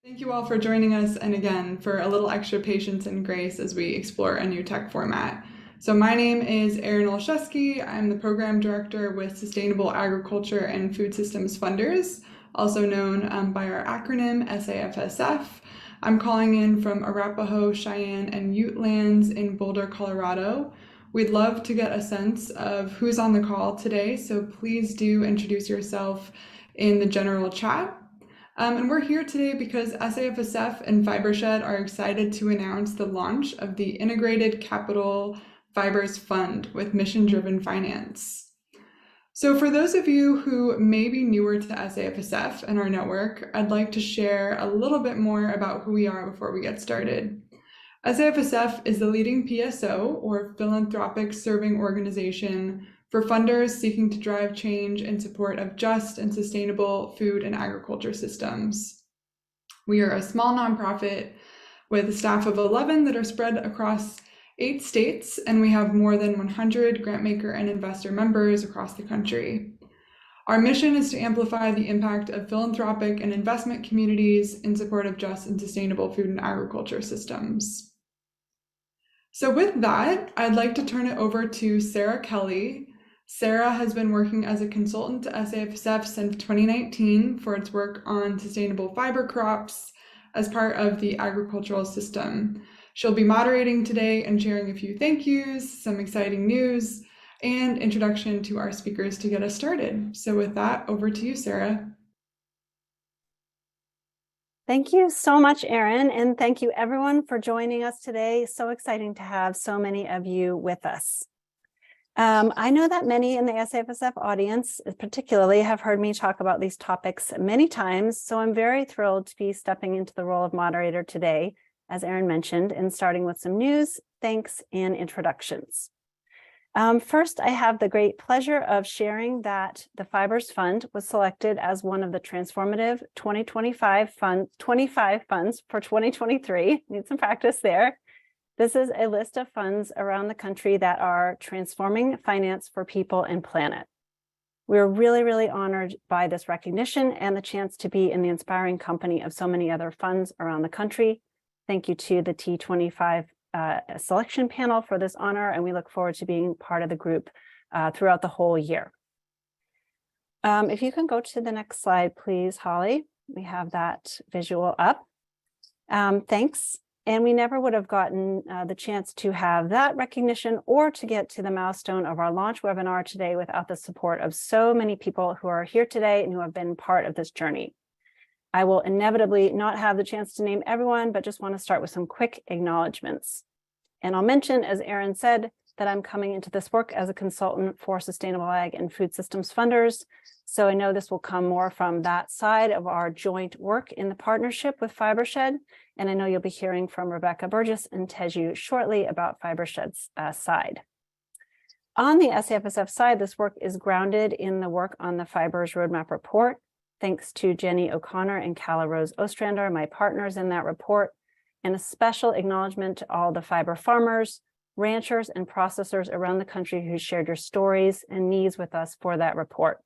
Thank you all for joining us, and again, for a little extra patience and grace as we explore a new tech format. So my name is Erin Olszewski. I'm the Program Director with Sustainable Agriculture and Food Systems Funders, also known by our acronym SAFSF. I'm calling in from Arapaho, Cheyenne, and Ute lands in Boulder, Colorado. We'd love to get a sense of who's on the call today, so please do introduce yourself in the general chat. And we're here today because SAFSF and Fibershed are excited to announce the launch of the Integrated Capital Fibers Fund with mission-driven finance. So for those of you who may be newer to SAFSF and our network, I'd like to share a little bit more about who we are before we get started. SAFSF is the leading PSO, or philanthropic serving organization, for funders seeking to drive change in support of just and sustainable food and agriculture systems. We are a small nonprofit with a staff of 11 that are spread across 8 states, and we have more than 100 grantmaker and investor members across the country. Our mission is to amplify the impact of philanthropic and investment communities in support of just and sustainable food and agriculture systems. So with that, I'd like to turn it over to Sarah Kelly. Sarah has been working as a consultant to SAFSF since 2019 for its work on sustainable fiber crops as part of the agricultural system. She'll be moderating today and sharing a few thank yous, some exciting news, and introduction to our speakers to get us started. So with that, over to you, Sarah. Thank you so much, Erin, and thank you everyone for joining us today. So exciting to have so many of you with us. I know that many in the SAFSF audience, particularly, have heard me talk about these topics many times, so I'm very thrilled to be stepping into the role of moderator today, as Erin mentioned, and starting with some news, thanks, and introductions. First, I have the great pleasure of sharing that the Fibers Fund was selected as one of the transformative 2025 25 funds for 2023. Need some practice there. This is a list of funds around the country that are transforming finance for people and planet. We're really, really honored by this recognition and the chance to be in the inspiring company of so many other funds around the country. Thank you to the T25 selection panel for this honor, and we look forward to being part of the group throughout the whole year. If you can go to the next slide, please, Holly. We have that visual up. Thanks. And we never would have gotten the chance to have that recognition or to get to the milestone of our launch webinar today without the support of so many people who are here today and who have been part of this journey. I will inevitably not have the chance to name everyone, but just want to start with some quick acknowledgements. And I'll mention, as Erin said, that I'm coming into this work as a consultant for Sustainable Ag and Food Systems Funders. So I know this will come more from that side of our joint work in the partnership with Fibershed. And I know you'll be hearing from Rebecca Burgess and Teju shortly about Fibershed's side. On the SAFSF side, this work is grounded in the work on the Fibers Roadmap report. Thanks to Jenny O'Connor and Calla Rose Ostrander, my partners in that report, and a special acknowledgement to all the fiber farmers, ranchers, and processors around the country who shared your stories and needs with us for that report.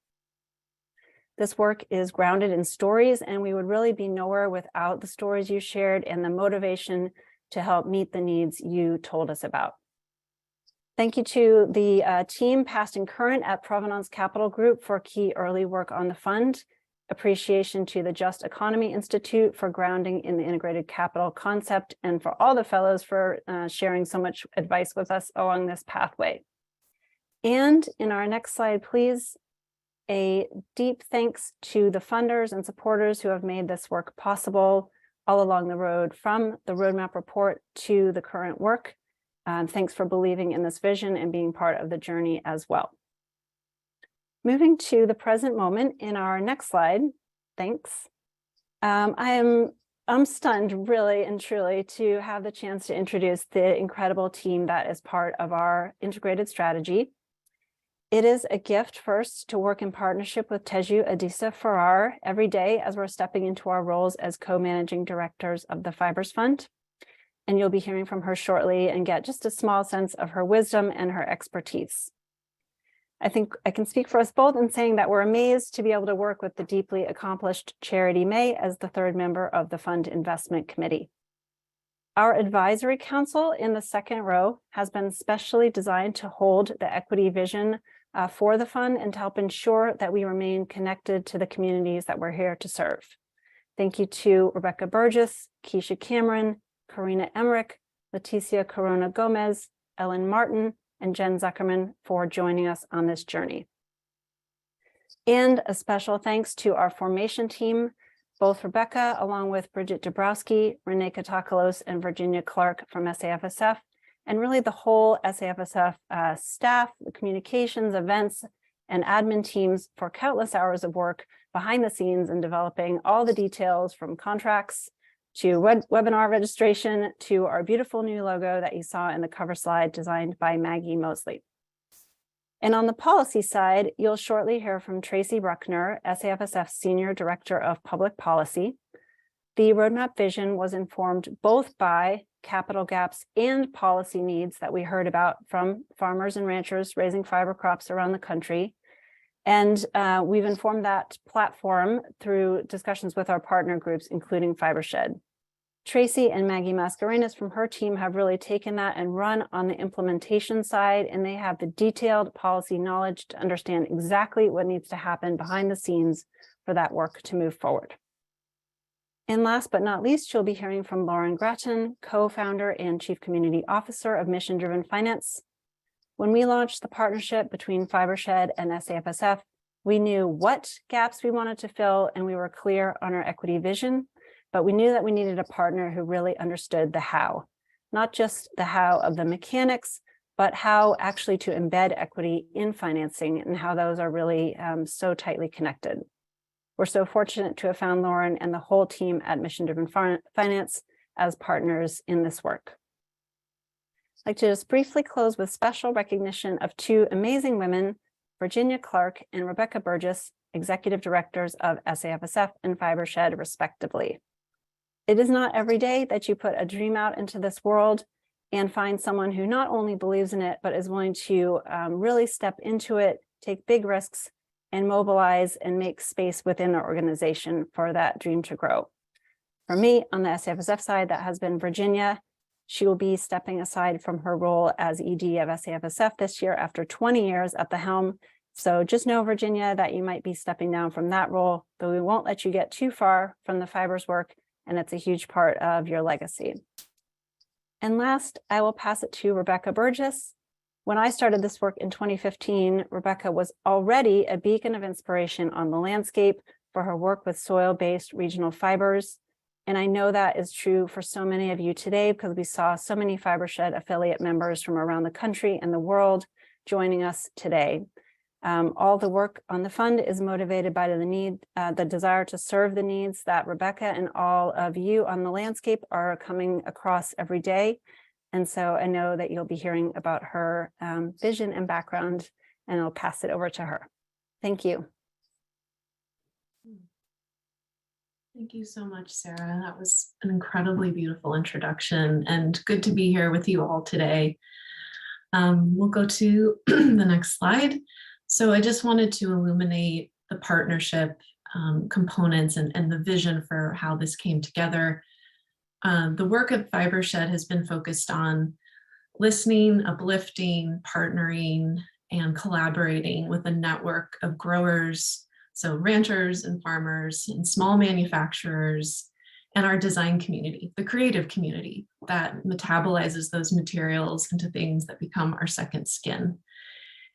This work is grounded in stories, and we would really be nowhere without the stories you shared and the motivation to help meet the needs you told us about. Thank you to the team, past and current, at Provenance Capital Group for key early work on the fund. Appreciation to the Just Economy Institute for grounding in the integrated capital concept, and for all the fellows for sharing so much advice with us along this pathway. And in our next slide, please, a deep thanks to the funders and supporters who have made this work possible all along the road, from the roadmap report to the current work. Thanks for believing in this vision and being part of the journey as well. Moving to the present moment in our next slide, thanks. I'm stunned, really and truly, to have the chance to introduce the incredible team that is part of our integrated strategy. It is a gift first to work in partnership with Teju Adisa Farrar every day as we're stepping into our roles as co-managing directors of the Fibers Fund. And you'll be hearing from her shortly and get just a small sense of her wisdom and her expertise. I think I can speak for us both in saying that we're amazed to be able to work with the deeply accomplished Charity May as the third member of the Fund Investment Committee. Our advisory council in the second row has been specially designed to hold the equity vision for the fund and to help ensure that we remain connected to the communities that we're here to serve. Thank you to Rebecca Burgess, Keisha Cameron, Karina Emmerich, Leticia Corona Gomez, Ellen Martin, and Jen Zuckerman for joining us on this journey. And a special thanks to our formation team, both Rebecca, along with Bridget Dabrowski, Renee Katakalos, and Virginia Clark from SAFSF, and really the whole SAFSF staff, the communications, events, and admin teams for countless hours of work behind the scenes in developing all the details from contracts to webinar registration to our beautiful new logo that you saw in the cover slide designed by Maggie Mosley. And on the policy side, you'll shortly hear from Tracy Bruckner, SAFSF Senior Director of Public Policy. The roadmap vision was informed both by capital gaps and policy needs that we heard about from farmers and ranchers raising fiber crops around the country. And we've informed that platform through discussions with our partner groups, including Fibershed. Tracy and Maggie Mascarenas from her team have really taken that and run on the implementation side, and they have the detailed policy knowledge to understand exactly what needs to happen behind the scenes for that work to move forward. And last but not least, you'll be hearing from Lauren Grattan, co-founder and chief community officer of Mission Driven Finance. When we launched the partnership between Fibershed and SAFSF, we knew what gaps we wanted to fill, and we were clear on our equity vision. But we knew that we needed a partner who really understood the how, not just the how of the mechanics, but how actually to embed equity in financing and how those are really so tightly connected. We're so fortunate to have found Lauren and the whole team at Mission Driven Finance as partners in this work. I'd like to just briefly close with special recognition of two amazing women, Virginia Clark and Rebecca Burgess, executive directors of SAFSF and Fibershed, respectively. It is not every day that you put a dream out into this world and find someone who not only believes in it, but is willing to really step into it, take big risks, and mobilize and make space within the organization for that dream to grow. For me, on the SAFSF side, that has been Virginia. She will be stepping aside from her role as ED of SAFSF this year after 20 years at the helm. So just know, Virginia, that you might be stepping down from that role, but we won't let you get too far from the fibers work, and it's a huge part of your legacy. And last, I will pass it to Rebecca Burgess. When I started this work in 2015, Rebecca was already a beacon of inspiration on the landscape for her work with soil-based regional fibers. And I know that is true for so many of you today because we saw so many Fibershed affiliate members from around the country and the world joining us today. All the work on the fund is motivated by the desire to serve the needs that Rebecca and all of you on the landscape are coming across every day. And so I know that you'll be hearing about her vision and background, and I'll pass it over to her. Thank you. Thank you so much, Sarah. That was an incredibly beautiful introduction, and good to be here with you all today. We'll go to the next slide. So I just wanted to illuminate the partnership components and the vision for how this came together. The work at Fibershed has been focused on listening, uplifting, partnering, and collaborating with a network of growers, so ranchers and farmers and small manufacturers, and our design community, the creative community that metabolizes those materials into things that become our second skin.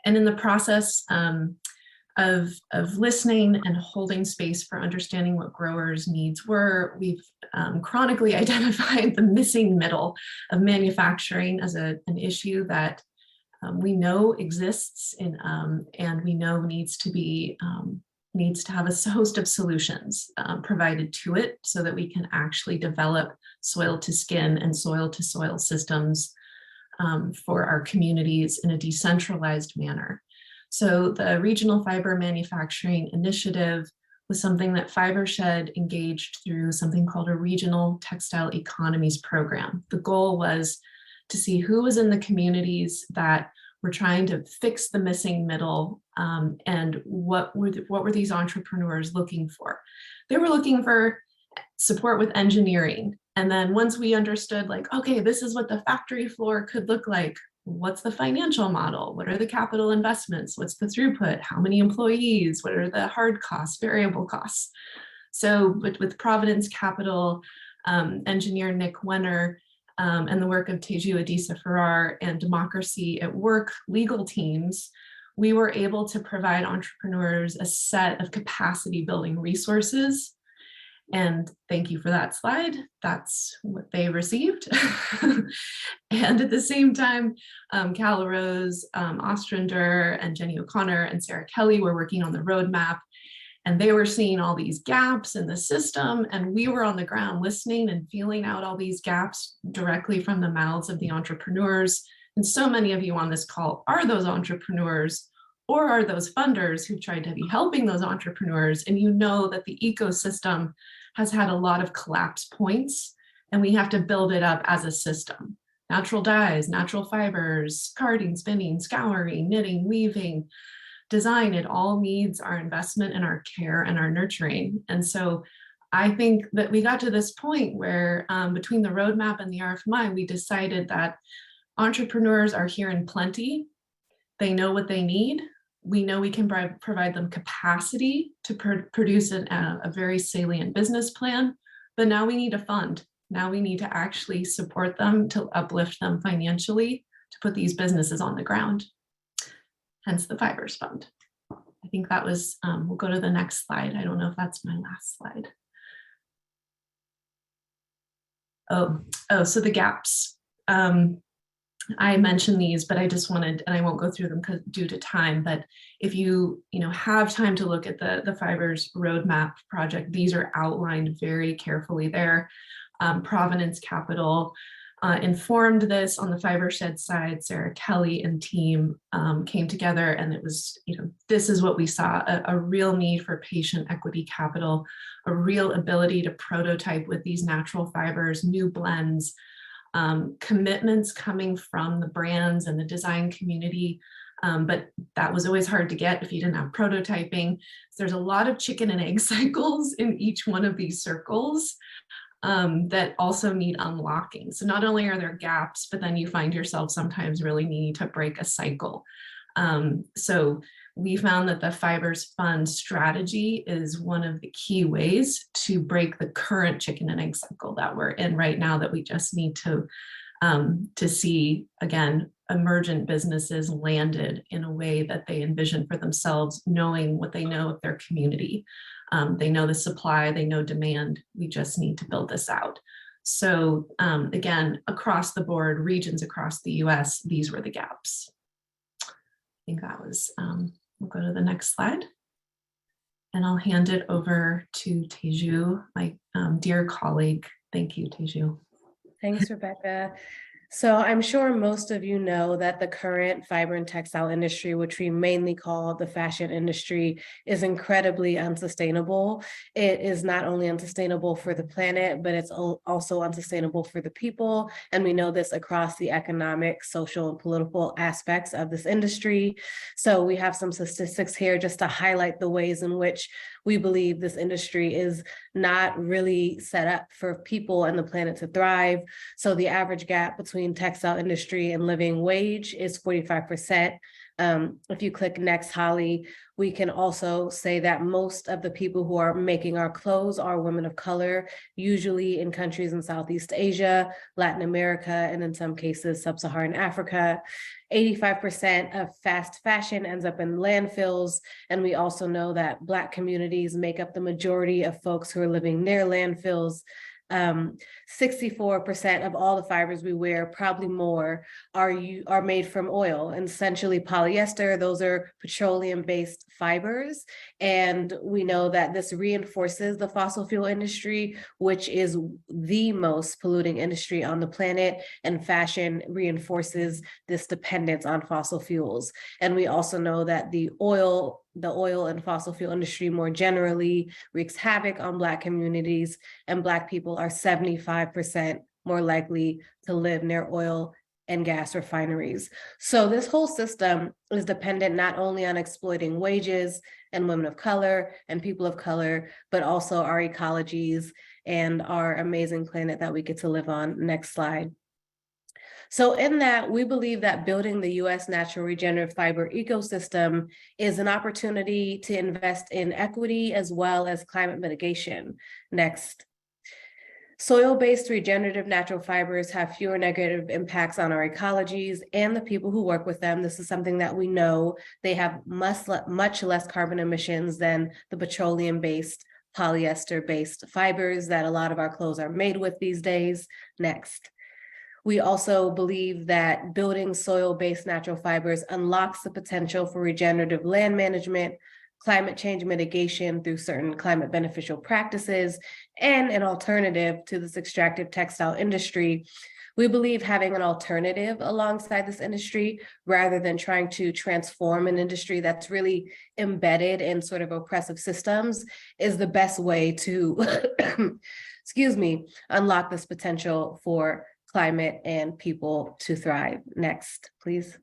And in the process of listening and holding space for understanding what growers' needs were, we've chronically identified the missing middle of manufacturing as an issue that we know exists and we know needs to have a host of solutions provided to it so that we can actually develop soil to skin and soil to soil systems for our communities in a decentralized manner. So the Regional Fiber Manufacturing Initiative was something that Fibershed engaged through something called a Regional Textile Economies Program. The goal was to see who was in the communities that We're trying to fix the missing middle. And what were these entrepreneurs looking for? They were looking for support with engineering. And then once we understood, like, okay, this is what the factory floor could look like. What's the financial model? What are the capital investments? What's the throughput? How many employees? What are the hard costs, variable costs? So with Providence Capital, engineer Nick Wenner, and the work of Teju Adisa Farrar and Democracy at Work legal teams, we were able to provide entrepreneurs a set of capacity building resources. And thank you for that slide. That's what they received. And at the same time, Cal Rose, Ostrander, and Jenny O'Connor and Sarah Kelly were working on the roadmap. And they were seeing all these gaps in the system. And we were on the ground listening and feeling out all these gaps directly from the mouths of the entrepreneurs. And so many of you on this call are those entrepreneurs or are those funders who've tried to be helping those entrepreneurs. And you know that the ecosystem has had a lot of collapse points, and we have to build it up as a system. Natural dyes, natural fibers, carding, spinning, scouring, knitting, weaving, design, it all needs our investment and our care and our nurturing. And so I think that we got to this point where between the roadmap and the RFMI, we decided that entrepreneurs are here in plenty. They know what they need. We know we can provide them capacity to produce a very salient business plan, but now we need a fund. Now we need to actually support them to uplift them financially to put these businesses on the ground. Hence the Fibers Fund. I think that was, we'll go to the next slide. I don't know if that's my last slide. Oh, so the gaps. I mentioned these, but I just wanted, and I won't go through them due to time, but if you have time to look at the Fibers Roadmap project, these are outlined very carefully there. Providence Capital informed this on the Fibershed side. Sarah Kelly and team came together, and it was, this is what we saw, a real need for patient equity capital, a real ability to prototype with these natural fibers, new blends, commitments coming from the brands and the design community. But that was always hard to get if you didn't have prototyping. So there's a lot of chicken and egg cycles in each one of these circles that also need unlocking. So not only are there gaps, but then you find yourself sometimes really needing to break a cycle. So we found that the Fibers Fund strategy is one of the key ways to break the current chicken and egg cycle that we're in right now, that we just need to see, again, emergent businesses landed in a way that they envision for themselves, knowing what they know of their community. They know the supply, they know demand. We just need to build this out. So again, across the board, regions across the US, these were the gaps. I think that was, we'll go to the next slide. And I'll hand it over to Teju, my dear colleague. Thank you, Teju. Thanks, Rebecca. So I'm sure most of you know that the current fiber and textile industry, which we mainly call the fashion industry, is incredibly unsustainable. It is not only unsustainable for the planet, but it's also unsustainable for the people. And we know this across the economic, social, and political aspects of this industry. So we have some statistics here just to highlight the ways in which we believe this industry is not really set up for people and the planet to thrive. So the average gap between textile industry and living wage is 45%. If you click next, Holly, we can also say that most of the people who are making our clothes are women of color, usually in countries in Southeast Asia, Latin America, and in some cases, sub-Saharan Africa. 85% of fast fashion ends up in landfills. And we also know that Black communities make up the majority of folks who are living near landfills. 64% of all the fibers we wear, probably more, are made from oil, and essentially polyester. Those are petroleum-based fibers. And we know that this reinforces the fossil fuel industry, which is the most polluting industry on the planet, and fashion reinforces this dependence on fossil fuels. And we also know that the oil and fossil fuel industry more generally wreaks havoc on Black communities, and Black people are 75% more likely to live near oil and gas refineries. So this whole system is dependent not only on exploiting wages and women of color and people of color, but also our ecologies and our amazing planet that we get to live on. Next slide. So in that, we believe that building the U.S. natural regenerative fiber ecosystem is an opportunity to invest in equity as well as climate mitigation. Next. Soil-based regenerative natural fibers have fewer negative impacts on our ecologies and the people who work with them. This is something that we know. They have much less carbon emissions than the petroleum-based, polyester-based fibers that a lot of our clothes are made with these days. Next. We also believe that building soil-based natural fibers unlocks the potential for regenerative land management, climate change mitigation through certain climate beneficial practices, and an alternative to this extractive textile industry. We believe having an alternative alongside this industry, rather than trying to transform an industry that's really embedded in sort of oppressive systems, is the best way to, excuse me, unlock this potential for climate and people to thrive. Next, please.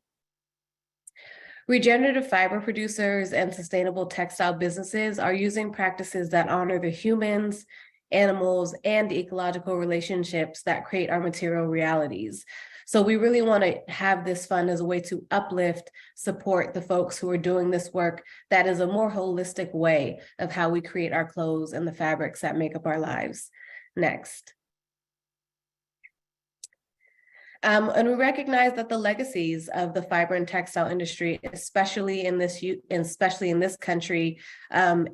Regenerative fiber producers and sustainable textile businesses are using practices that honor the humans, animals, and ecological relationships that create our material realities. So we really want to have this fund as a way to uplift, support the folks who are doing this work that is a more holistic way of how we create our clothes and the fabrics that make up our lives. Next. And we recognize that the legacies of the fiber and textile industry, especially in this country,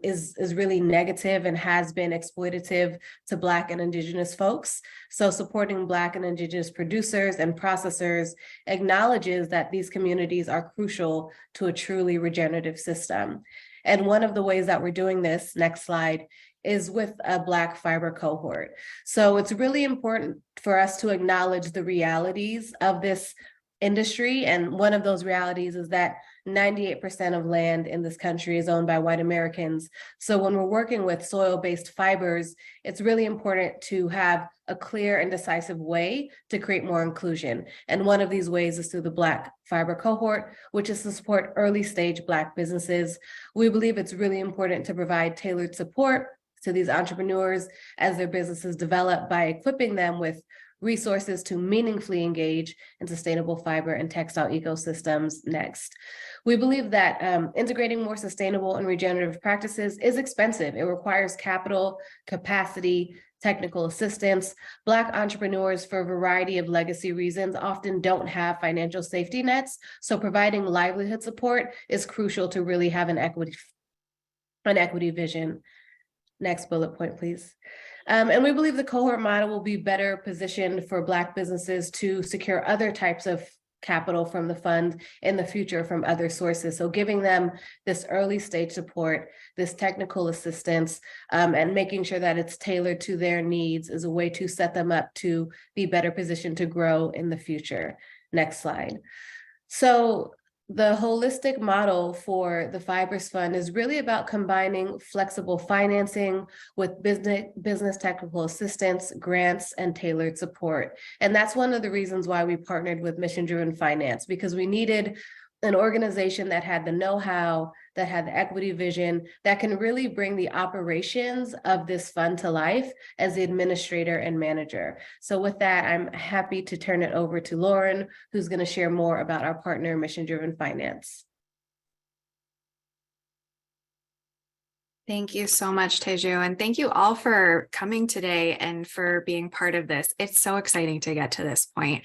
is really negative and has been exploitative to Black and Indigenous folks. So supporting Black and Indigenous producers and processors acknowledges that these communities are crucial to a truly regenerative system. And one of the ways that we're doing this, next slide, is with a Black fiber cohort. So it's really important for us to acknowledge the realities of this industry. And one of those realities is that 98% of land in this country is owned by white Americans. So when we're working with soil-based fibers, it's really important to have a clear and decisive way to create more inclusion. And one of these ways is through the Black fiber cohort, which is to support early stage Black businesses. We believe it's really important to provide tailored support to these entrepreneurs as their businesses develop by equipping them with resources to meaningfully engage in sustainable fiber and textile ecosystems. Next. We believe that integrating more sustainable and regenerative practices is expensive. It requires capital, capacity, technical assistance. Black entrepreneurs, for a variety of legacy reasons, often don't have financial safety nets. So providing livelihood support is crucial to really have an equity vision. Next bullet point, please. And we believe the cohort model will be better positioned for Black businesses to secure other types of capital from the fund in the future from other sources. So giving them this early stage support, this technical assistance, and making sure that it's tailored to their needs is a way to set them up to be better positioned to grow in the future. Next slide. So the holistic model for the Fibers Fund is really about combining flexible financing with business technical assistance, grants, and tailored support. And that's one of the reasons why we partnered with Mission-Driven Finance, because we needed an organization that had the know-how, that had the equity vision, that can really bring the operations of this fund to life as the administrator and manager. So with that, I'm happy to turn it over to Lauren, who's going to share more about our partner, Mission-Driven Finance. Thank you so much, Teju, and thank you all for coming today and for being part of this. It's so exciting to get to this point.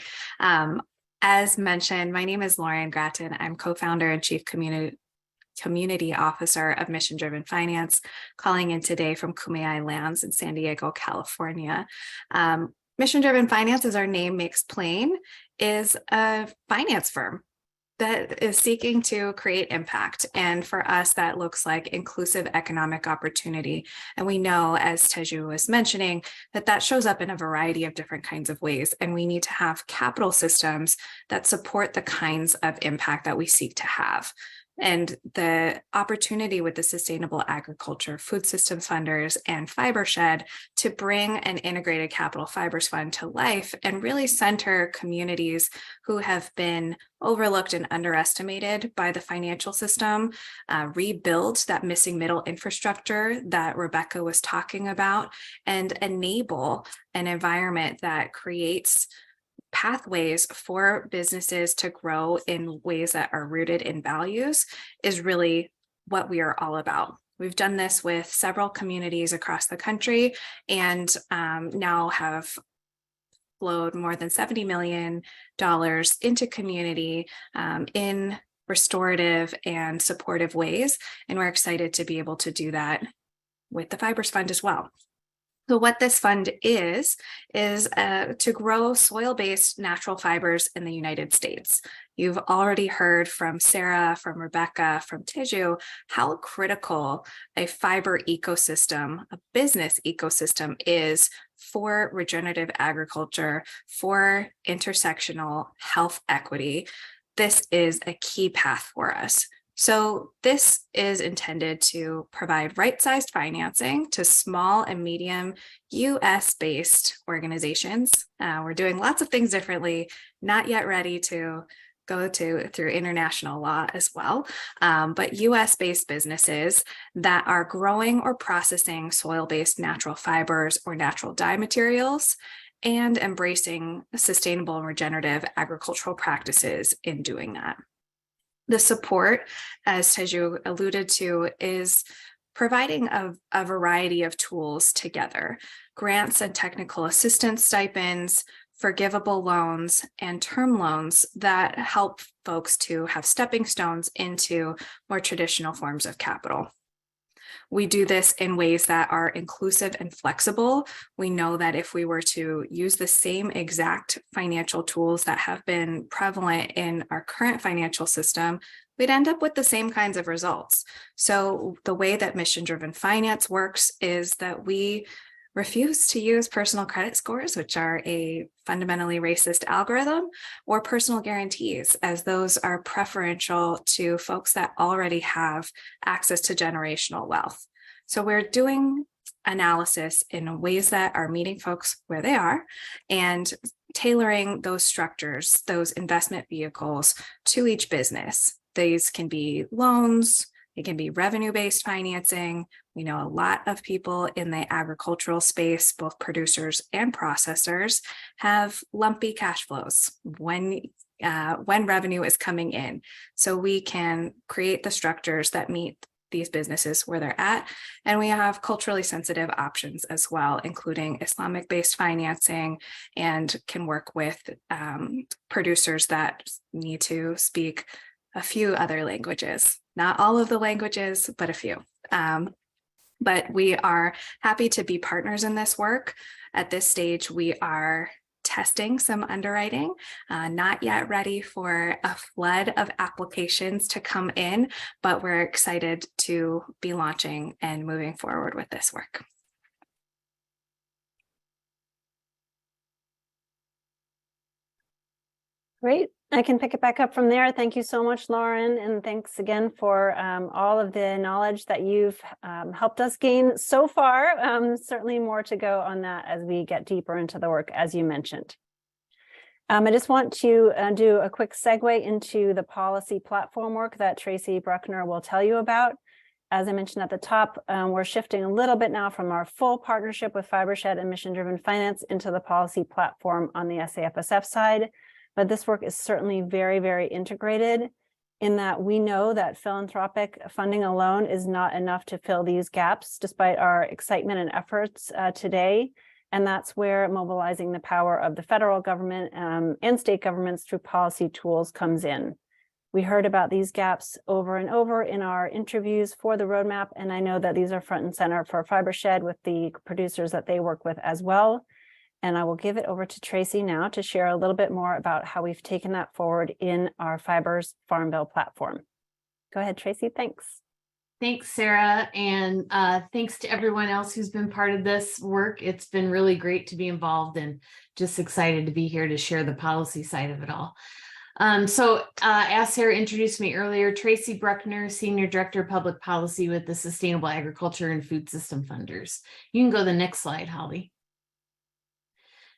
As mentioned, my name is Lauren Gratton. I'm co-founder and chief community officer of Mission-Driven Finance, calling in today from Kumeyaay Lands in San Diego, California. Mission-Driven Finance, as our name makes plain, is a finance firm that is seeking to create impact. And for us, that looks like inclusive economic opportunity. And we know, as Teju was mentioning, that that shows up in a variety of different kinds of ways. And we need to have capital systems that support the kinds of impact that we seek to have. And the opportunity with the Sustainable Agriculture Food Systems Funders and Fibershed to bring an integrated capital fibers fund to life and really center communities who have been overlooked and underestimated by the financial system, rebuild that missing middle infrastructure that Rebecca was talking about, and enable an environment that creates pathways for businesses to grow in ways that are rooted in values is really what we are all about. We've done this with several communities across the country and now have flowed more than $70 million into community in restorative and supportive ways. And we're excited to be able to do that with the Fibers Fund as well. So what this fund is to grow soil-based natural fibers in the United States. You've already heard from Sarah, from Rebecca, from Tiju, how critical a fiber ecosystem, a business ecosystem is for regenerative agriculture, for intersectional health equity. This is a key path for us. So this is intended to provide right-sized financing to small and medium US-based organizations. We're doing lots of things differently, not yet ready to go through international law as well, but US-based businesses that are growing or processing soil-based natural fibers or natural dye materials and embracing sustainable and regenerative agricultural practices in doing that. The support, as Teju alluded to, is providing a variety of tools together: grants and technical assistance stipends, forgivable loans, and term loans that help folks to have stepping stones into more traditional forms of capital. We do this in ways that are inclusive and flexible. We know that if we were to use the same exact financial tools that have been prevalent in our current financial system, we'd end up with the same kinds of results. So the way that mission-driven finance works is that we refuse to use personal credit scores, which are a fundamentally racist algorithm, or personal guarantees, as those are preferential to folks that already have access to generational wealth. So we're doing analysis in ways that are meeting folks where they are and tailoring those structures, those investment vehicles to each business. These can be loans, it can be revenue-based financing. We know a lot of people in the agricultural space, both producers and processors, have lumpy cash flows when revenue is coming in. So we can create the structures that meet these businesses where they're at. And we have culturally sensitive options as well, including Islamic-based financing, and can work with producers that need to speak a few other languages. Not all of the languages, but a few. But we are happy to be partners in this work. At this stage, we are testing some underwriting, not yet ready for a flood of applications to come in, but we're excited to be launching and moving forward with this work. Great. I can pick it back up from there. Thank you so much, Lauren. And thanks again for all of the knowledge that you've helped us gain so far. Certainly more to go on that as we get deeper into the work, as you mentioned. I just want to do a quick segue into the policy platform work that Tracy Bruckner will tell you about. As I mentioned at the top, we're shifting a little bit now from our full partnership with Fibershed and Mission-Driven Finance into the policy platform on the SAFSF side. But this work is certainly very, very integrated in that we know that philanthropic funding alone is not enough to fill these gaps, despite our excitement and efforts today. And that's where mobilizing the power of the federal government and state governments through policy tools comes in. We heard about these gaps over and over in our interviews for the roadmap, and I know that these are front and center for Fibershed with the producers that they work with as well. And I will give it over to Tracy now to share a little bit more about how we've taken that forward in our Fibers Farm Bill platform. Go ahead, Tracy. Thanks. Thanks, Sarah. And thanks to everyone else who's been part of this work. It's been really great to be involved and just excited to be here to share the policy side of it all. As Sarah introduced me earlier, Tracy Bruckner, Senior Director of Public Policy with the Sustainable Agriculture and Food System Funders. You can go to the next slide, Holly.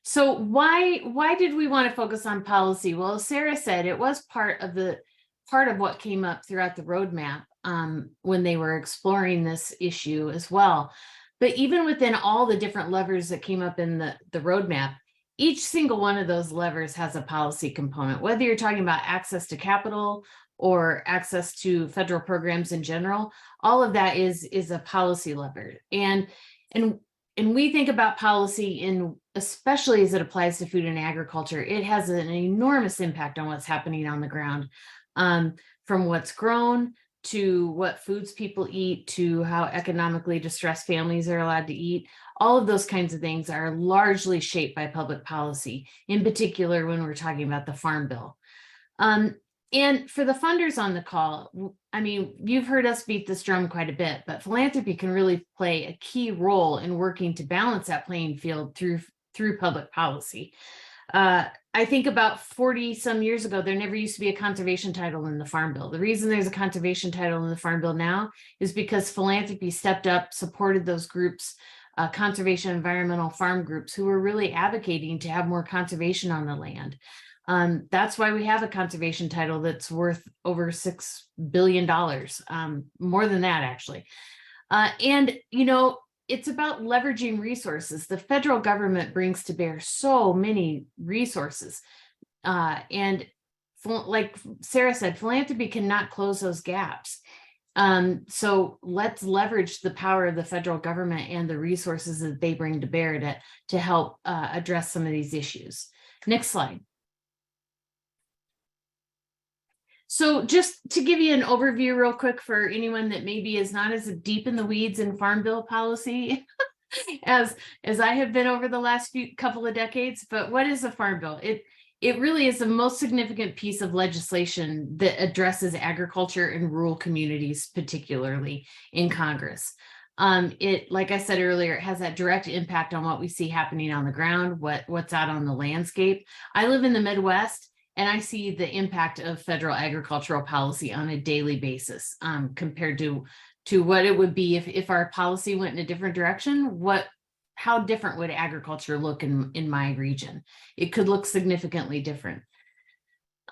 So why did we want to focus on policy? Well, as Sarah said, it was part of what came up throughout the roadmap when they were exploring this issue as well. But even within all the different levers that came up in the roadmap, each single one of those levers has a policy component, whether you're talking about access to capital or access to federal programs in general. All of that is a policy lever. And we think about policy especially as it applies to food and agriculture, it has an enormous impact on what's happening on the ground, from what's grown to what foods people eat, to how economically distressed families are allowed to eat. All of those kinds of things are largely shaped by public policy, in particular when we're talking about the Farm Bill. And for the funders on the call, I mean, you've heard us beat this drum quite a bit, but philanthropy can really play a key role in working to balance that playing field through public policy. I think about 40 some years ago, there never used to be a conservation title in the Farm Bill. The reason there's a conservation title in the Farm Bill now is because philanthropy stepped up, supported those groups, conservation environmental farm groups who were really advocating to have more conservation on the land. That's why we have a conservation title that's worth over $6 billion, more than that actually. And, you know, it's about leveraging resources. The federal government brings to bear so many resources. And like Sarah said, philanthropy cannot close those gaps. So let's leverage the power of the federal government and the resources that they bring to bear to help address some of these issues. Next slide. So just to give you an overview real quick for anyone that maybe is not as deep in the weeds in Farm Bill policy as I have been over the last couple of decades, but what is a Farm Bill? It really is the most significant piece of legislation that addresses agriculture in rural communities, particularly in Congress. Like I said earlier, it has that direct impact on what we see happening on the ground, what's out on the landscape. I live in the Midwest, and I see the impact of federal agricultural policy on a daily basis, compared to what it would be if our policy went in a different direction. How different would agriculture look in my region? It could look significantly different.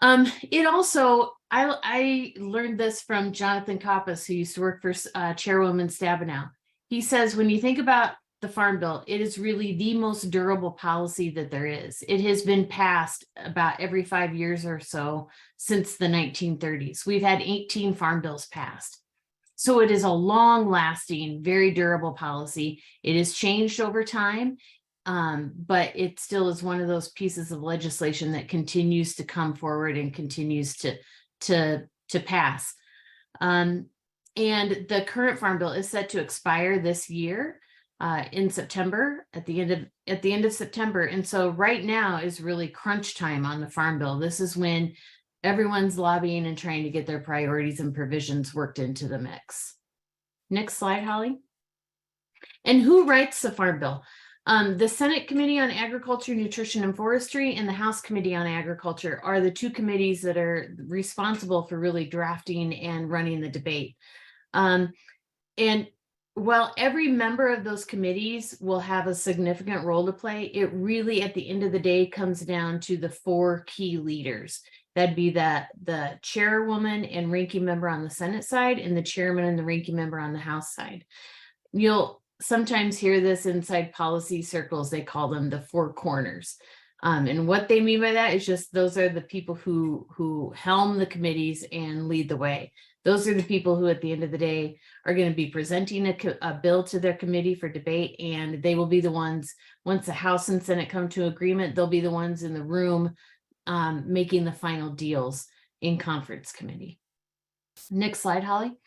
It also, I learned this from Jonathan Koppas, who used to work for Chairwoman Stabenow. He says, when you think about the Farm Bill, it is really the most durable policy that there is. It has been passed about every 5 years or so since the 1930s. We've had 18 Farm Bills passed. So it is a long-lasting, very durable policy. It has changed over time, but it still is one of those pieces of legislation that continues to come forward and continues to pass. And the current Farm Bill is set to expire this year. In September, at the end of September. And so right now is really crunch time on the Farm Bill. This is when everyone's lobbying and trying to get their priorities and provisions worked into the mix. Next slide, Holly. And who writes the Farm Bill? The Senate Committee on Agriculture, Nutrition, and Forestry and the House Committee on Agriculture are the two committees that are responsible for really drafting and running the debate. And while every member of those committees will have a significant role to play, it really, at the end of the day, comes down to the four key leaders. That'd be the chairwoman and ranking member on the Senate side, and the chairman and the ranking member on the House side. You'll sometimes hear this inside policy circles. They call them the four corners. And what they mean by that is just those are the people who helm the committees and lead the way. Those are the people who, at the end of the day, are going to be presenting a bill to their committee for debate, and they will be the ones, once the House and Senate come to agreement, they'll be the ones in the room making the final deals in conference committee. Next slide, Holly.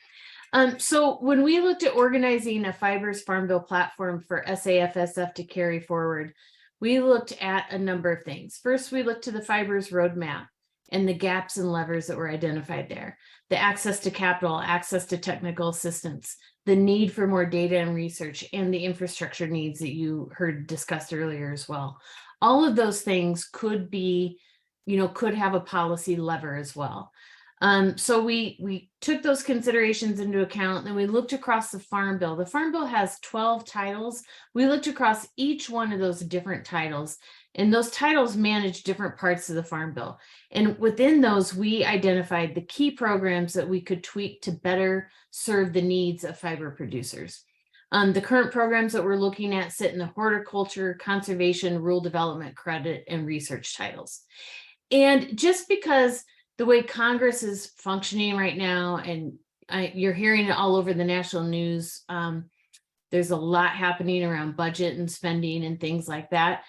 So when we looked at organizing a Fibers Farm Bill platform for SAFSF to carry forward, we looked at a number of things. First, we looked to the Fibers Roadmap and the gaps and levers that were identified there. The access to capital, access to technical assistance, the need for more data and research, and the infrastructure needs that you heard discussed earlier as well. All of those things could be could have a policy lever as well. So we took those considerations into account, and we looked across the Farm Bill. The Farm Bill has 12 titles. We looked across each one of those different titles, and those titles manage different parts of the Farm Bill. And within those, we identified the key programs that we could tweak to better serve the needs of fiber producers. The current programs that we're looking at sit in the horticulture, conservation, rural development, credit, and research titles. And just because the way Congress is functioning right now, and you're hearing it all over the national news, there's a lot happening around budget and spending and things like that.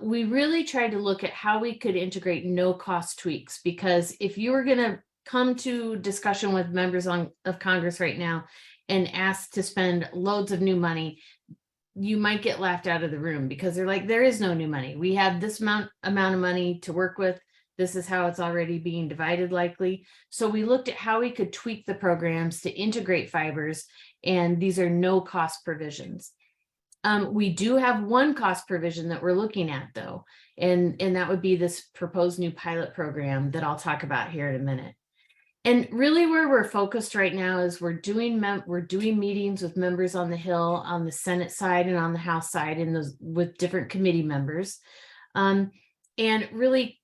We really tried to look at how we could integrate no-cost tweaks, because if you were going to come to discussion with members of Congress right now and ask to spend loads of new money, you might get laughed out of the room, because they're like, there is no new money. We have this amount of money to work with. This is how it's already being divided likely. So we looked at how we could tweak the programs to integrate fibers, and these are no cost provisions. We do have one cost provision that we're looking at though, and that would be this proposed new pilot program that I'll talk about here in a minute. And really where we're focused right now is we're doing meetings with members on the Hill, on the Senate side and on the House side, and those with different committee members, and really,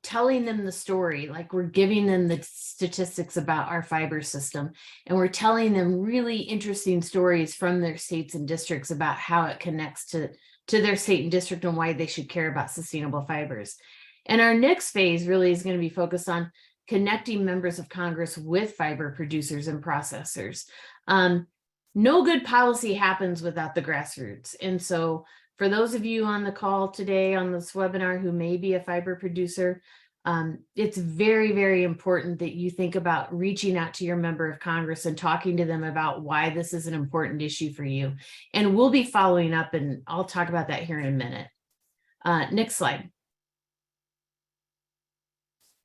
telling them the story. Like, we're giving them the statistics about our fiber system, and we're telling them really interesting stories from their states and districts about how it connects to their state and district and why they should care about sustainable fibers. And our next phase really is going to be focused on connecting members of Congress with fiber producers and processors. No good policy happens without the grassroots. And so for those of you on the call today on this webinar who may be a fiber producer, it's very, very important that you think about reaching out to your member of Congress and talking to them about why this is an important issue for you. And we'll be following up, and I'll talk about that here in a minute. Next slide.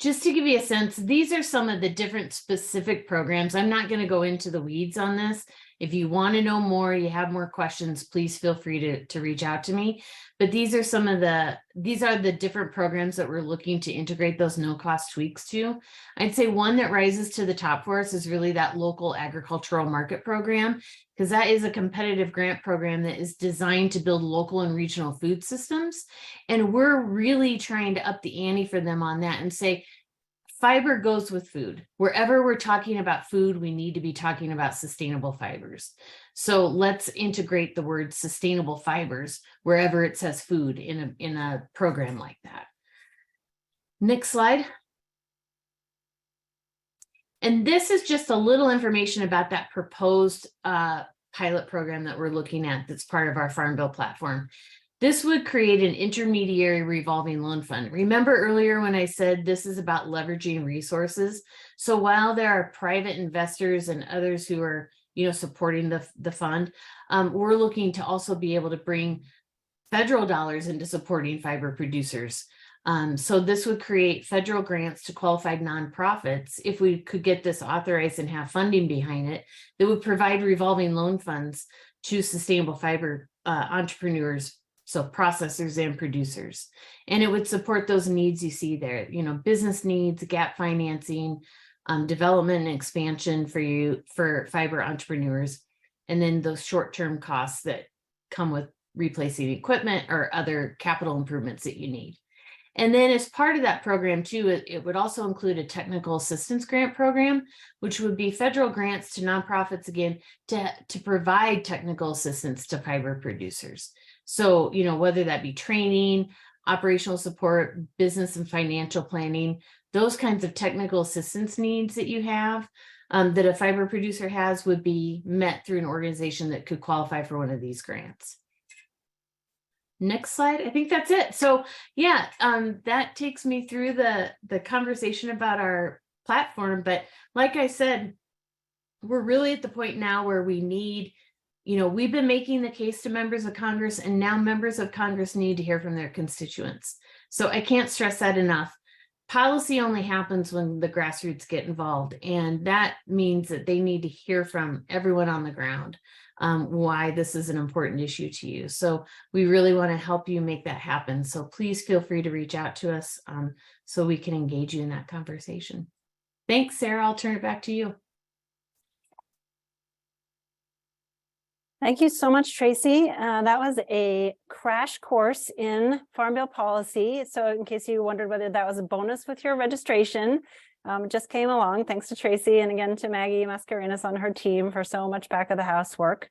Just to give you a sense, these are some of the different specific programs. I'm not going to go into the weeds on this. If you want to know more, you have more questions, please feel free to reach out to me. But these are the different programs that we're looking to integrate those no-cost tweaks to. I'd say one that rises to the top for us is really that local agricultural market program, because that is a competitive grant program that is designed to build local and regional food systems. And we're really trying to up the ante for them on that and say, fiber goes with food. Wherever we're talking about food, we need to be talking about sustainable fibers. So let's integrate the word sustainable fibers wherever it says food in a program like that. Next slide. And this is just a little information about that proposed pilot program that we're looking at that's part of our Farm Bill platform. This would create an intermediary revolving loan fund. Remember earlier when I said this is about leveraging resources? So while there are private investors and others who are, supporting the fund, we're looking to also be able to bring federal dollars into supporting fiber producers. So this would create federal grants to qualified nonprofits if we could get this authorized and have funding behind it that would provide revolving loan funds to sustainable fiber entrepreneurs, so processors and producers. And it would support those needs you see there, business needs, gap financing, development and expansion for fiber entrepreneurs, and then those short-term costs that come with replacing equipment or other capital improvements that you need. And then as part of that program too, it would also include a technical assistance grant program, which would be federal grants to nonprofits, again, to provide technical assistance to fiber producers. So, whether that be training, operational support, business and financial planning, those kinds of technical assistance needs that you have, that a fiber producer has, would be met through an organization that could qualify for one of these grants. Next slide. I think that's it. So yeah, that takes me through the conversation about our platform. But like I said, we're really at the point now where we need, we've been making the case to members of Congress, and now members of Congress need to hear from their constituents. So I can't stress that enough. Policy only happens when the grassroots get involved, and that means that they need to hear from everyone on the ground. why this is an important issue to you. So we really want to help you make that happen. So please feel free to reach out to us so we can engage you in that conversation. Thanks, Sarah. I'll turn it back to you. Thank you so much, Tracy. That was a crash course in Farm Bill policy. So in case you wondered whether that was a bonus with your registration, it just came along. Thanks to Tracy and again to Maggie Mascarenas on her team for so much back of the house work.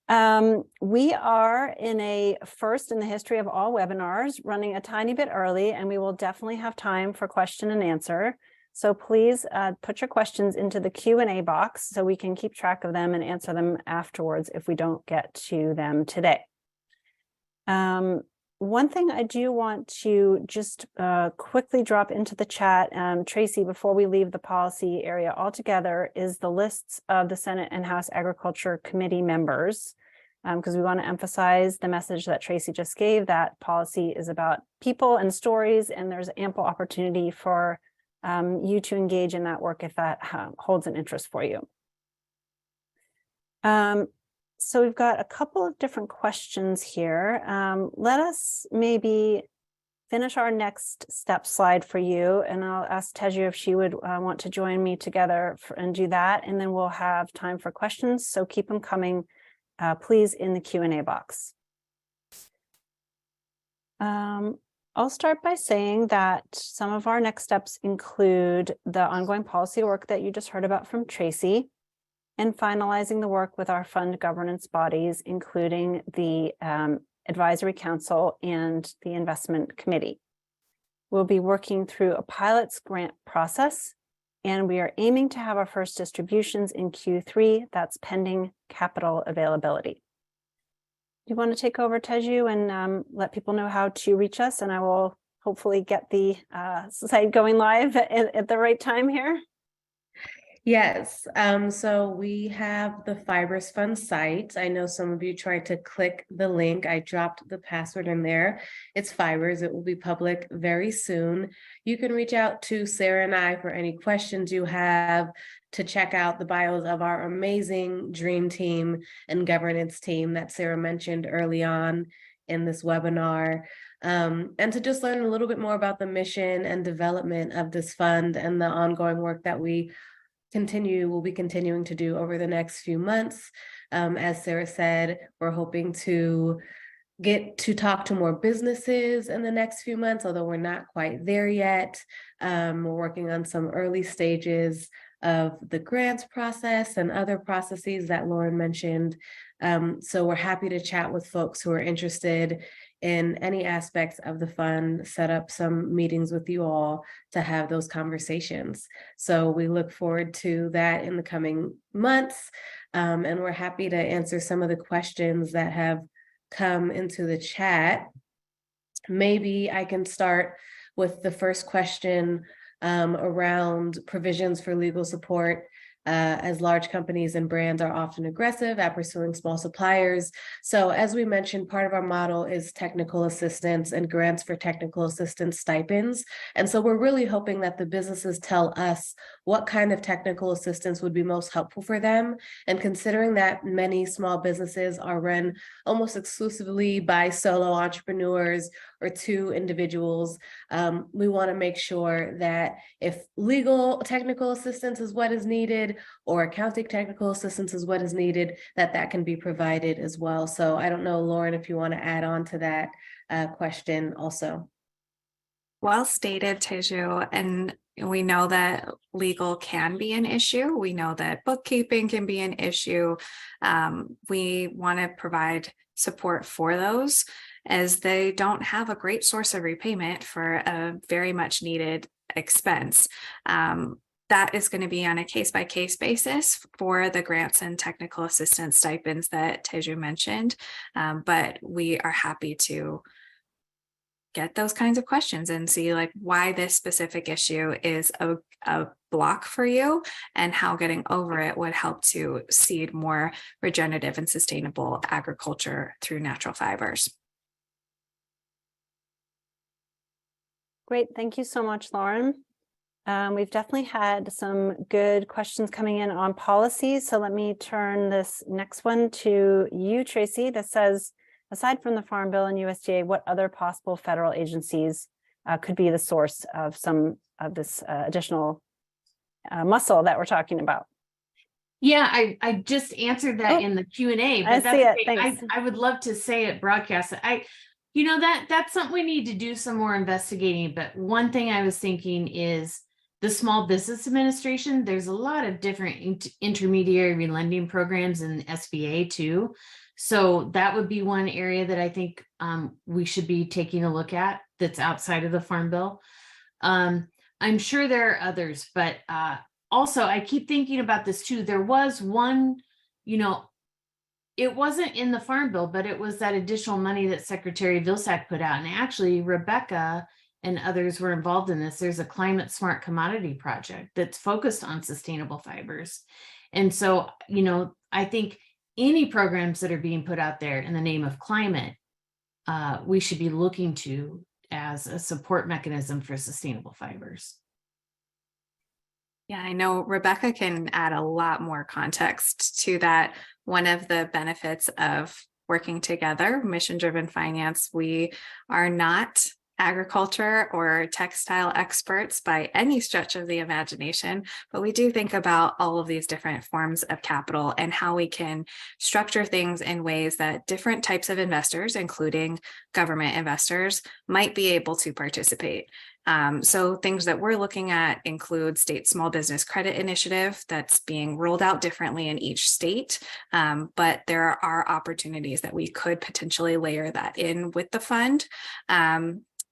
We are in a first in the history of all webinars, running a tiny bit early, and we will definitely have time for question and answer. So please put your questions into the Q&A box so we can keep track of them and answer them afterwards if we don't get to them today. One thing I do want to just quickly drop into the chat, Tracy, before we leave the policy area altogether, is the lists of the Senate and House Agriculture Committee members, because we want to emphasize the message that Tracy just gave, that policy is about people and stories, and there's ample opportunity for you to engage in that work if that holds an interest for you. So we've got a couple of different questions here. Let us maybe finish our next step slide for you, and I'll ask Teju if she would want to join me together and do that, and then we'll have time for questions. So keep them coming, please, in the Q&A box. I'll start by saying that some of our next steps include the ongoing policy work that you just heard about from Tracy, and finalizing the work with our fund governance bodies, including the Advisory Council and the Investment Committee. We'll be working through a pilots grant process, and we are aiming to have our first distributions in Q3. That's pending capital availability. You want to take over, Teju, and let people know how to reach us, and I will hopefully get the site going live at the right time here. Yes, so we have the Fibers Fund site. I know some of you tried to click the link. I dropped the password in there. It's Fibers. It will be public very soon. You can reach out to Sarah and I for any questions you have, to check out the bios of our amazing dream team and governance team that Sarah mentioned early on in this webinar, and to just learn a little bit more about the mission and development of this fund and the ongoing work that we will be continuing to do over the next few months. As Sarah said, we're hoping to get to talk to more businesses in the next few months, although we're not quite there yet. We're working on some early stages of the grants process and other processes that Lauren mentioned. So we're happy to chat with folks who are interested in any aspects of the fund, set up some meetings with you all to have those conversations. So we look forward to that in the coming months. And we're happy to answer some of the questions that have come into the chat. Maybe I can start with the first question around provisions for legal support, as large companies and brands are often aggressive at pursuing small suppliers. So as we mentioned, part of our model is technical assistance and grants for technical assistance stipends. And so we're really hoping that the businesses tell us what kind of technical assistance would be most helpful for them. And considering that many small businesses are run almost exclusively by solo entrepreneurs or two individuals, we want to make sure that if legal technical assistance is what is needed, or accounting technical assistance is what is needed, that can be provided as well. So I don't know, Lauren, if you want to add on to that question also. Well stated, Teju. And we know that legal can be an issue. We know that bookkeeping can be an issue. We want to provide support for those, as they don't have a great source of repayment for a very much needed expense. That is going to be on a case-by-case basis for the grants and technical assistance stipends that Teju mentioned. But we are happy to get those kinds of questions and see like why this specific issue is a block for you and how getting over it would help to seed more regenerative and sustainable agriculture through natural fibers. Great, thank you so much, Lauren. We've definitely had some good questions coming in on policy. So let me turn this next one to you, Tracy, that says, aside from the Farm Bill and USDA, what other possible federal agencies could be the source of some of this additional muscle that we're talking about? Yeah, I just answered that in the Q&A, I but that's see it. okay. Thanks. I would love to say it broadcast. That's something we need to do some more investigating. But one thing I was thinking is the Small Business Administration. There's a lot of different intermediary lending programs in SBA too. So that would be one area that I think we should be taking a look at that's outside of the Farm Bill. I'm sure there are others, but also I keep thinking about this too. There was one, it wasn't in the Farm Bill, but it was that additional money that Secretary Vilsack put out. And actually Rebecca and others were involved in this. There's a climate smart commodity project that's focused on sustainable fibers. And so, I think any programs that are being put out there in the name of climate, we should be looking to as a support mechanism for sustainable fibers. Yeah, I know Rebecca can add a lot more context to that. One of the benefits of working together, mission-driven finance, we are not agriculture or textile experts by any stretch of the imagination, but we do think about all of these different forms of capital and how we can structure things in ways that different types of investors, including government investors, might be able to participate. So things that we're looking at include state small business credit initiative that's being rolled out differently in each state. But there are opportunities that we could potentially layer that in with the fund,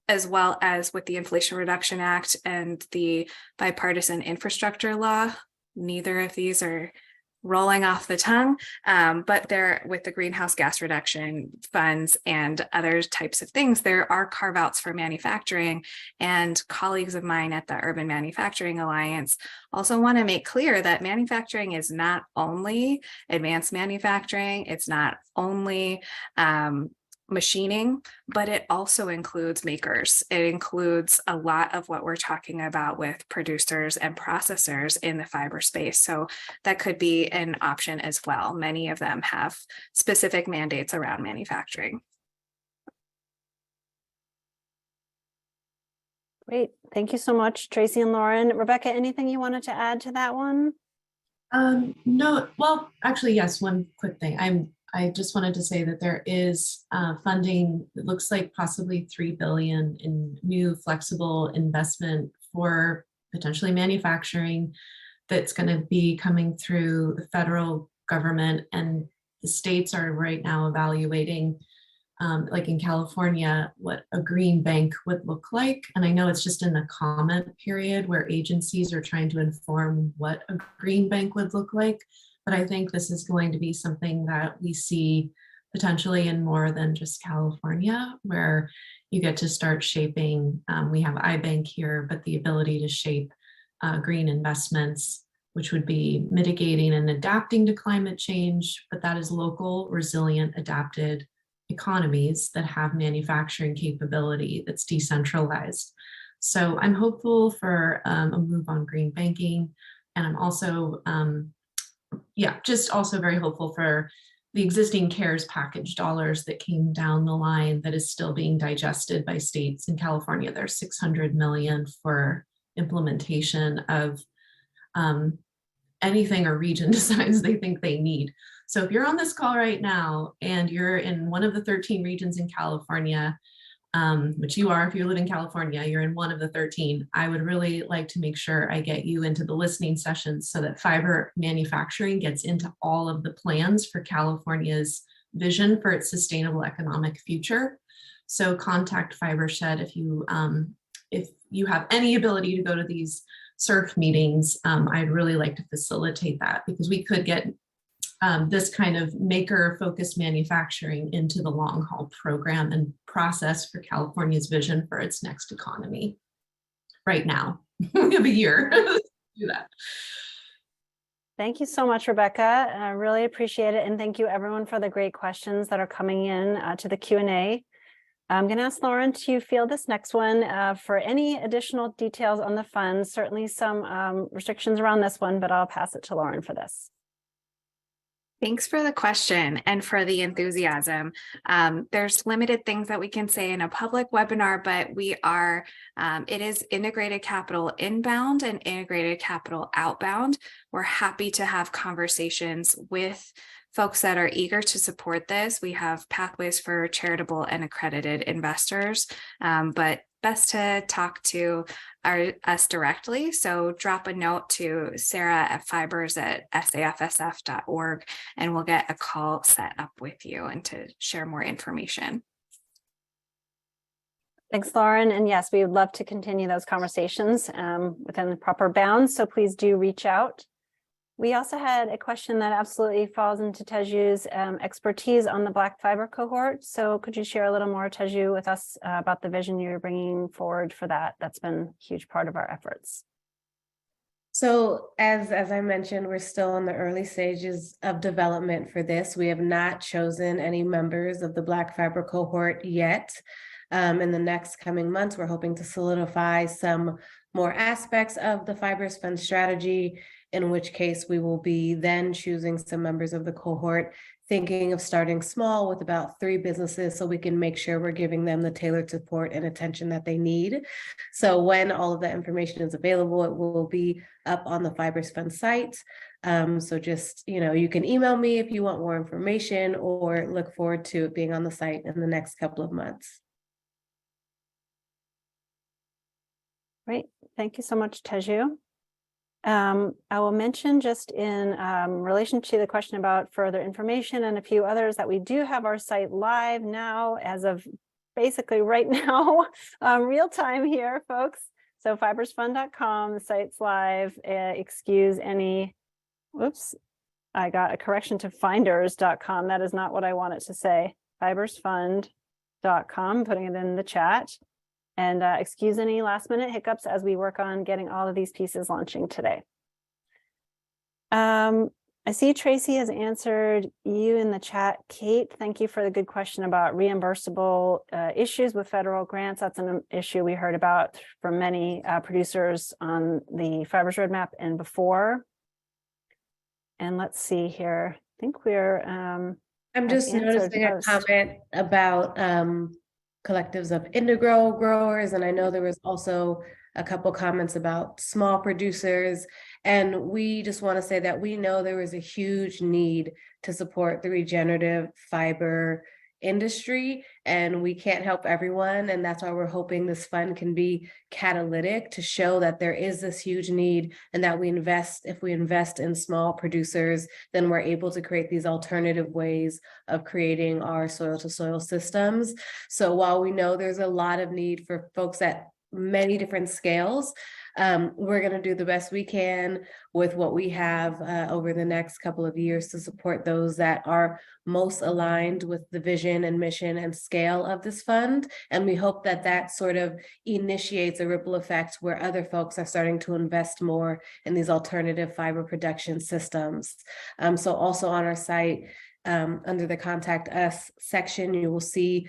as well as with the Inflation Reduction Act and the bipartisan infrastructure law. Neither of these are rolling off the tongue, but they're with the greenhouse gas reduction funds and other types of things. There are carve outs for manufacturing, and colleagues of mine at the Urban Manufacturing Alliance also want to make clear that manufacturing is not only advanced manufacturing, it's not only machining, but it also includes makers. It includes a lot of what we're talking about with producers and processors in the fiber space. So that could be an option as well. Many of them have specific mandates around manufacturing. Great. Thank you so much, Tracy and Lauren. Rebecca, anything you wanted to add to that one? No, well, actually, yes, one quick thing. I just wanted to say that there is funding, it looks like possibly $3 billion in new flexible investment for potentially manufacturing that's going to be coming through the federal government, and the states are right now evaluating, like in California, what a green bank would look like. And I know it's just in the comment period where agencies are trying to inform what a green bank would look like. But I think this is going to be something that we see potentially in more than just California, where you get to start shaping. We have iBank here, but the ability to shape green investments, which would be mitigating and adapting to climate change, but that is local, resilient, adapted economies that have manufacturing capability that's decentralized. So I'm hopeful for a move on green banking. And I'm also, just also very hopeful for the existing CARES package dollars that came down the line that is still being digested by states. In California, there's $600 million for implementation of anything a region decides they think they need. So if you're on this call right now and you're in one of the 13 regions in California, which you are, if you live in California, you're in one of the 13, I would really like to make sure I get you into the listening sessions so that fiber manufacturing gets into all of the plans for California's vision for its sustainable economic future. So contact Fibershed if you have any ability to go to these SURF meetings. I'd really like to facilitate that, because we could get this kind of maker-focused manufacturing into the long-haul program and process for California's vision for its next economy. Right now, we have a year to do that. Thank you so much, Rebecca. I really appreciate it. And thank you everyone for the great questions that are coming in to the Q&A. I'm going to ask Lauren to field this next one for any additional details on the fund. Certainly some restrictions around this one, but I'll pass it to Lauren for this. Thanks for the question and for the enthusiasm. There's limited things that we can say in a public webinar, but we are, it is integrated capital inbound and integrated capital outbound. We're happy to have conversations with folks that are eager to support this. We have pathways for charitable and accredited investors, but best to talk to us directly. So drop a note to Sarah at Fibers at SAFSF.org, and we'll get a call set up with you and to share more information. Thanks, Lauren. And yes, we would love to continue those conversations within the proper bounds. So please do reach out. We also had a question that absolutely falls into Teju's expertise on the Black Fiber cohort. So could you share a little more, Teju, with us about the vision you're bringing forward for that? That's been a huge part of our efforts. So as I mentioned, we're still in the early stages of development for this. We have not chosen any members of the Black Fiber cohort yet. In the next coming months, we're hoping to solidify some more aspects of the Fibers Fund strategy, in which case we will be then choosing some members of the cohort, thinking of starting small with about 3 businesses so we can make sure we're giving them the tailored support and attention that they need. So when all of that information is available, it will be up on the Fibers Fund site. So just, you can email me if you want more information, or look forward to it being on the site in the next couple of months. Great. Thank you so much, Teju. I will mention just in relation to the question about further information and a few others that we do have our site live now as of basically right now, real time here, folks. So fibersfund.com, the site's live. Excuse any, whoops, I got a correction to finders.com. That is not what I want it to say. Fibersfund.com, putting it in the chat. And excuse any last minute hiccups as we work on getting all of these pieces launching today. I see Tracy has answered you in the chat. Kate, thank you for the good question about reimbursable issues with federal grants. That's an issue we heard about from many producers on the Fibers Roadmap and before. And let's see here. I think we're I'm just noticing a comment about collectives of indigo growers, and I know there was also a couple comments about small producers, and we just want to say that we know there is a huge need to support the regenerative fiber industry, and we can't help everyone, and that's why we're hoping this fund can be catalytic to show that there is this huge need, and that if we invest in small producers, then we're able to create these alternative ways of creating our soil to soil systems. So while we know there's a lot of need for folks at many different scales, we're going to do the best we can with what we have over the next couple of years to support those that are most aligned with the vision and mission and scale of this fund. And we hope that that sort of initiates a ripple effect where other folks are starting to invest more in these alternative fiber production systems. So also on our site, under the Contact Us section, you will see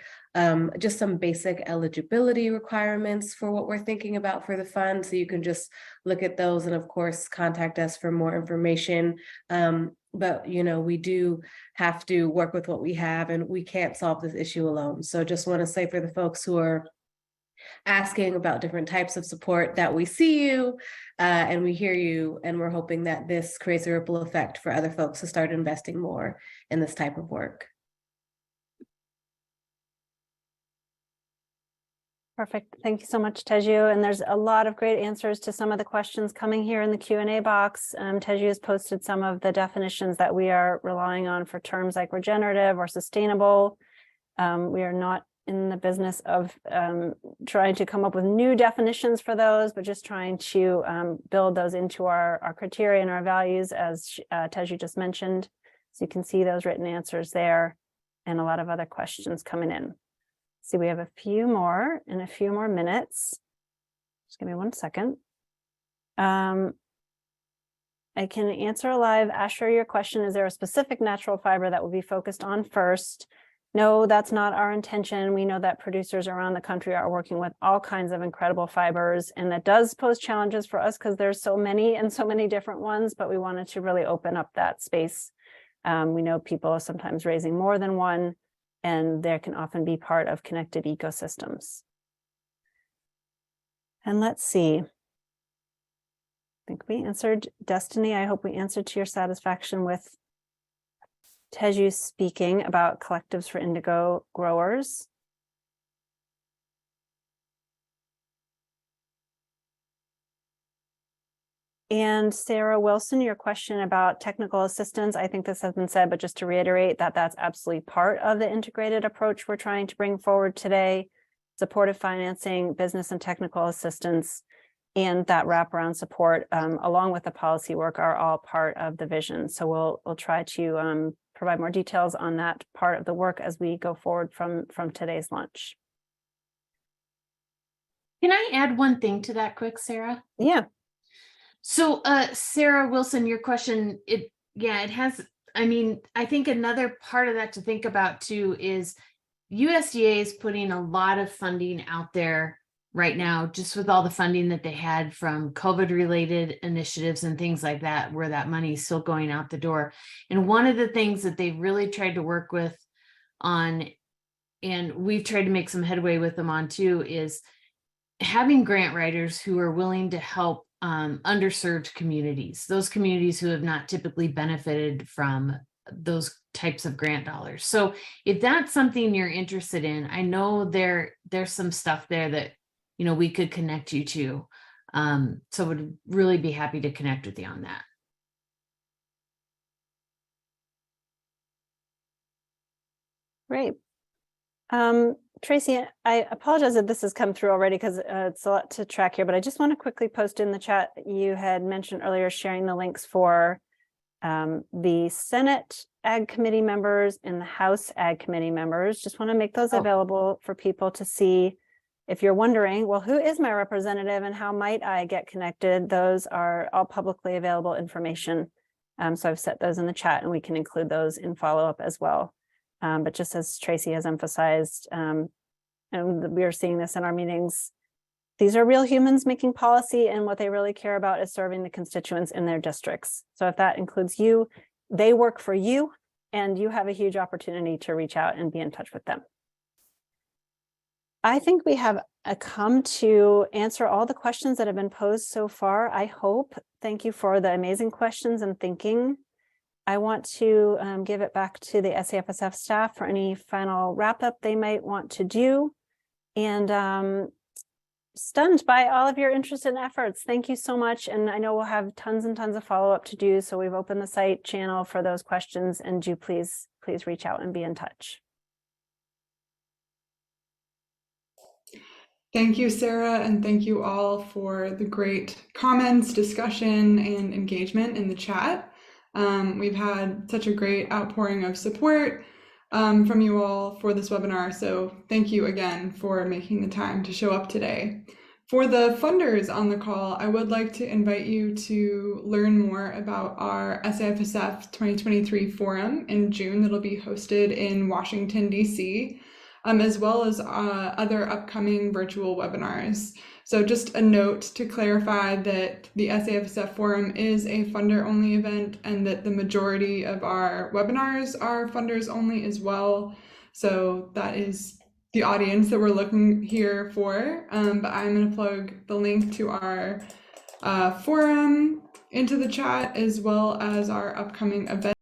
just some basic eligibility requirements for what we're thinking about for the fund. So you can just look at those and of course contact us for more information. But we do have to work with what we have, and we can't solve this issue alone. So just want to say for the folks who are asking about different types of support that we see you and we hear you, and we're hoping that this creates a ripple effect for other folks to start investing more in this type of work. Perfect. Thank you so much, Teju. And there's a lot of great answers to some of the questions coming here in the Q&A box. Teju has posted some of the definitions that we are relying on for terms like regenerative or sustainable. We are not in the business of trying to come up with new definitions for those, but just trying to build those into our criteria and our values, as Teju just mentioned. So you can see those written answers there and a lot of other questions coming in. See, we have a few more in a few more minutes. Just give me 1 second. I can answer live. Asher, your question, is there a specific natural fiber that will be focused on first? No, that's not our intention. We know that producers around the country are working with all kinds of incredible fibers, and that does pose challenges for us because there's so many and so many different ones, but we wanted to really open up that space. We know people are sometimes raising more than one, and there can often be part of connected ecosystems. And let's see. I think we answered Destiny. I hope we answered to your satisfaction with Teju speaking about collectives for indigo growers. And Sarah Wilson, your question about technical assistance, I think this has been said, but just to reiterate that that's absolutely part of the integrated approach we're trying to bring forward today. Supportive financing, business and technical assistance, and that wraparound support, along with the policy work, are all part of the vision. So we'll try to provide more details on that part of the work as we go forward from today's launch. Can I add one thing to that quick, Sarah? Yeah. So Sarah Wilson, your question, it has, I mean, I think another part of that to think about too is USDA is putting a lot of funding out there right now, just with all the funding that they had from COVID related initiatives and things like that, where that money is still going out the door. And one of the things that they've really tried to work with on, and we've tried to make some headway with them on too, is having grant writers who are willing to help underserved communities, those communities who have not typically benefited from those types of grant dollars. So if that's something you're interested in, I know there's some stuff there that, you know, we could connect you to. So would really be happy to connect with you on that. Great. Tracy, I apologize if this has come through already because it's a lot to track here, but I just want to quickly post in the chat. You had mentioned earlier sharing the links for the Senate Ag Committee members and the House Ag Committee members. Just want to make those available for people to see. If you're wondering, well, who is my representative and how might I get connected? Those are all publicly available information. So I've set those in the chat and we can include those in follow-up as well. But just as Tracy has emphasized, and we are seeing this in our meetings, these are real humans making policy, and what they really care about is serving the constituents in their districts. So if that includes you, they work for you, and you have a huge opportunity to reach out and be in touch with them. I think we have come to answer all the questions that have been posed so far, I hope. Thank you for the amazing questions and thinking. I want to give it back to the SAFSF staff for any final wrap up they might want to do. And stunned by all of your interest and efforts. Thank you so much. And I know we'll have tons and tons of follow up to do. So we've opened the site channel for those questions, and do please reach out and be in touch. Thank you, Sarah, and thank you all for the great comments, discussion, and engagement in the chat. We've had such a great outpouring of support from you all for this webinar, so thank you again for making the time to show up today. For the funders on the call, I would like to invite you to learn more about our SAFSF 2023 forum in June that'll be hosted in Washington, D.C., as well as other upcoming virtual webinars. So just a note to clarify that the SAFSF Forum is a funder-only event, and that the majority of our webinars are funders-only as well. So that is the audience that we're looking here for. But I'm going to plug the link to our forum into the chat, as well as our upcoming event.